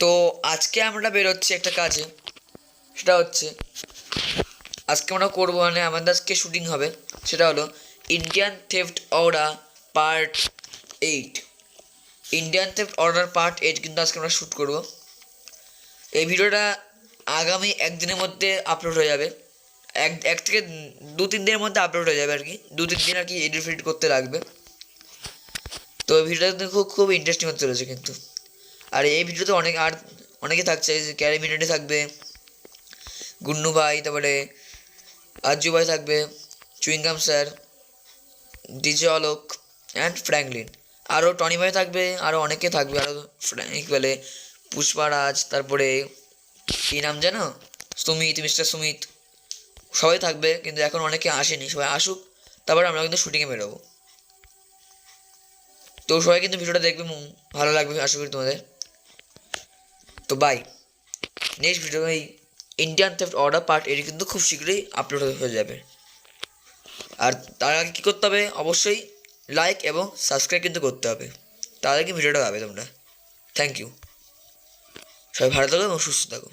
তো আজকে আমরা বেরোচ্ছি একটা কাজে, সেটা হচ্ছে আজকে আমরা করবো মানে আমাদের আজকে শুটিং হবে, সেটা হলো Indian theft order part 8। Indian theft order part 8 কিন্তু আজকে আমরা শ্যুট করবো। এই ভিডিওটা আগামী একদিনের মধ্যে আপলোড হয়ে যাবে, এক থেকে 2-3 দিনের মধ্যে আপলোড হয়ে যাবে আর কি। 2-3 দিন আর কি এডিট ফেডিট করতে লাগবে। তো ভিডিওটা কিন্তু খুব ইন্টারেস্টিং হতে চলেছে কিন্তু। আর এই ভিডিওতে অনেকে থাকছে, ক্যারি মিনাটি থাকবে, গুন্নু ভাই, তারপরে আজ্জু ভাই থাকবে, chewing gum sir, DJ Alok and Franklin, আরও টনি ভাই থাকবে, আরও অনেকে থাকবে, আরও বলে পুষ্পারাজ, তারপরে কী নাম জানো, সুমিত, মিস্টার সুমিত, সবাই থাকবে। কিন্তু এখন অনেকে আসেনি, সবাই আসুক, তারপরে আমরা কিন্তু শুটিংয়ে বেরোবো। তো সবাই কিন্তু ভিডিওটা দেখবে, ভালো লাগবে আশা করি তোমাদের। তো বাই, নেক্সট ভিডিও এই ইন্ডিয়ান থেফট অর্ডার পার্ট 8 কিন্তু খুব শীঘ্রই আপলোড হয়ে যাবে। আর তার আগে কী করতে হবে, অবশ্যই লাইক এবং সাবস্ক্রাইব কিন্তু করতে হবে, তাহলে কি ভিডিওটা পাবে তোমরা। থ্যাংক ইউ, সবাই ভালো থাকো এবং সুস্থ থাকো।